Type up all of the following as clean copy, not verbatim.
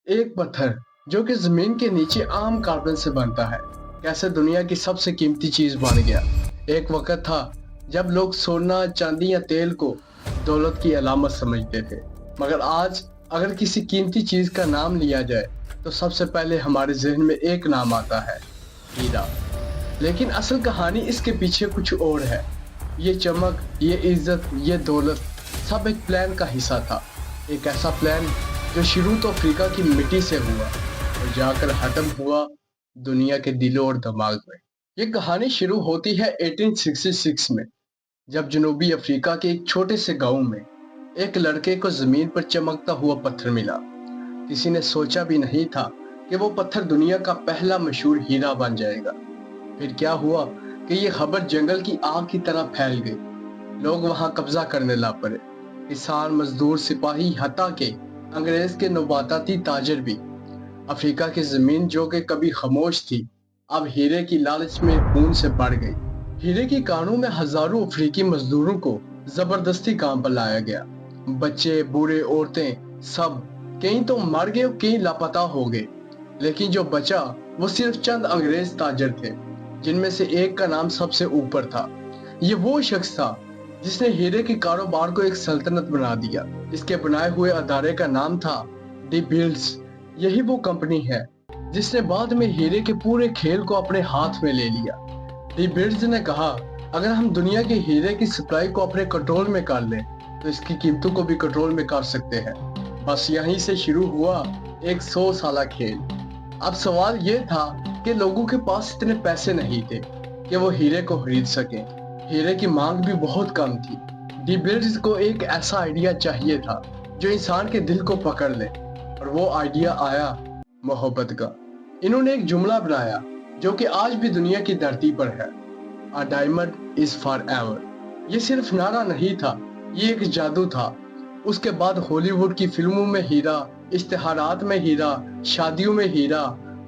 एक पत्थर जो कि जमीन के नीचे आम कार्बन से बनता है, कैसे दुनिया की सबसे कीमती चीज बन गया। एक वक्त था जब लोग सोना, चांदी या तेल को दौलत की अलामत समझते थे, मगर आज अगर किसी कीमती चीज का नाम लिया जाए तो सबसे पहले हमारे जहन में एक नाम आता है, हीरा। लेकिन असल कहानी इसके पीछे कुछ और है। ये चमक, ये इज्जत, ये दौलत सब एक प्लान का हिस्सा था। एक ऐसा प्लान जो शुरू तो अफ्रीका की मिट्टी से हुआ और जाकर खत्म हुआ दुनिया के दिलों और दिमाग में। ये कहानी शुरू होती है 1866 में, जब जनूबी अफ्रीका के एक छोटे से गांव में एक लड़के को जमीन पर चमकता हुआ पत्थर मिला। किसी ने सोचा भी नहीं था कि वो पत्थर दुनिया का पहला मशहूर हीरा बन जाएगा। फिर क्या हुआ कि ये खबर जंगल की आग की तरह फैल गई। लोग वहां कब्जा करने लग पड़े। किसान, मजदूर, सिपाही, हत्ता के अंग्रेज के नबाताती ताजर भी। अफ्रीका की जमीन जो कि कभी खामोश थी, अब हीरे की लालच में खून से बढ़ गई। हीरे की कानों में हजारों अफ्रीकी मजदूरों को जबरदस्ती काम पर लाया गया। बच्चे, बूढ़े, औरतें सब, कई तो मर गए और कई लापता हो गए। लेकिन जो बचा वो सिर्फ चंद अंग्रेज ताजर थे, जिनमें से एक का नाम सबसे ऊपर था। ये वो शख्स था जिसने हीरे के कारोबार को एक सल्तनत बना दिया। इसके बनाए हुए अदारे का नाम था डी बिल्ड्स। यही वो कंपनी है जिसने बाद में हीरे के पूरे खेल को अपने हाथ में ले लिया। डी बिल्ड्स ने कहा, अगर हम दुनिया के हीरे की सप्लाई को अपने कंट्रोल में कर लें तो इसकी कीमतों को भी कंट्रोल में कर सकते हैं। बस यहीं से शुरू हुआ एक 100 साला खेल। अब सवाल ये था कि लोगों के पास इतने पैसे नहीं थे कि वो हीरे को खरीद सके। हीरे की मांग भी बहुत कम थी। डी बिल्ड्स को एक ऐसा आइडिया चाहिए था जो इंसान के दिल को पकड़ ले, और वो आइडिया आया मोहब्बत का। इन्होंने एक जुमला बनाया जो कि आज भी दुनिया की धरती पर है, a diamond is for ever. ये सिर्फ नारा नहीं था, ये एक जादू था। उसके बाद हॉलीवुड की फिल्मों में हीरा, इश्तिहारात में हीरा, शादियों में हीरा।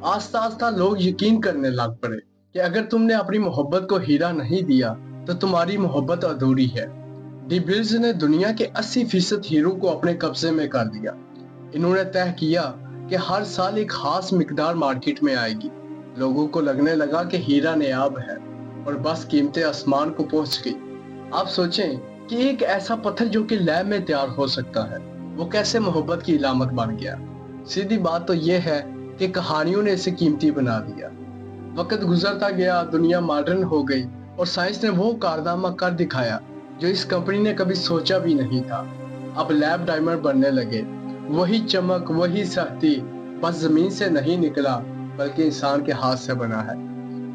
आस्ता आस्ता लोग यकीन करने लग पड़े कि अगर तुमने अपनी मोहब्बत को हीरा नहीं दिया तो तुम्हारी मोहब्बत अधूरी है। डी बिल्ड्स ने दुनिया के 80% हीरो को अपने कब्जे में कर लिया। इन्होंने तय किया कि हर साल एक खास मिकदार मार्केट में आएगी। लोगों को लगने लगा कि हीरा नायाब है और बस कीमतें आसमान को पहुंच गई। आप सोचें कि एक ऐसा पत्थर जो कि लैब में तैयार हो सकता है, वो कैसे मोहब्बत की इलामत बन गया। सीधी बात तो ये है कि कहानियों ने इसे कीमती बना दिया। वक्त गुजरता गया, दुनिया मॉडर्न हो गई और साइंस ने वो कारनामा कर दिखाया जो इस कंपनी ने कभी सोचा भी नहीं था। अब लैब डायमंड बनने लगे। वही चमक, वही सख्ती, बस जमीन से नहीं निकला बल्कि इंसान के हाथ से बना है।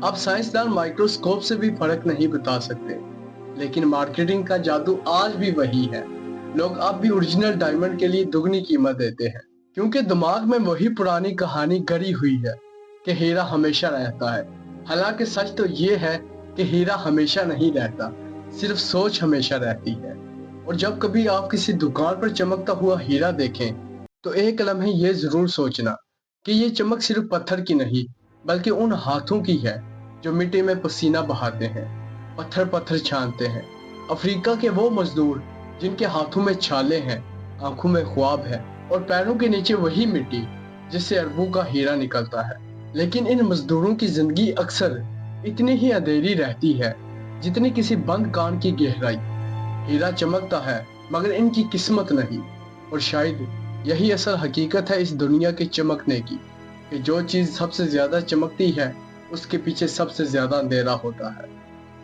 अब साइंसदान माइक्रोस्कोप से भी फर्क नहीं बता सकते, लेकिन मार्केटिंग का जादू आज भी वही है। लोग अब भी ओरिजिनल डायमंड के लिए दुगनी कीमत देते हैं, क्योंकि दिमाग में वही पुरानी कहानी गड़ी हुई है कि हीरा हमेशा रहता है। हालांकि सच तो ये है कि हीरा हमेशा नहीं रहता, सिर्फ सोच हमेशा रहती है। और जब कभी आप किसी दुकान पर चमकता हुआ हीरा देखें तो एक लम्हे ये जरूर सोचना कि ये चमक सिर्फ पत्थर की नहीं बल्कि उन हाथों की है जो मिट्टी में पसीना बहाते हैं, पत्थर पत्थर छानते हैं। अफ्रीका के वो मजदूर जिनके हाथों में छाले हैं, आंखों में ख्वाब है और पैरों के नीचे वही मिट्टी जिससे अरबों का हीरा निकलता है। लेकिन इन मजदूरों की जिंदगी अक्सर इतनी ही अंधेरी रहती है जितनी किसी बंद कान की गहराई। हीरा चमकता है मगर इनकी किस्मत नहीं। और शायद यही असल हकीकत है इस दुनिया के चमकने की, कि जो चीज सबसे ज्यादा चमकती है उसके पीछे सबसे ज्यादा अंधेरा होता है।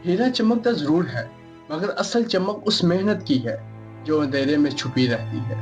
हीरा चमकता जरूर है, मगर असल चमक उस मेहनत की है जो अंधेरे में छुपी रहती है।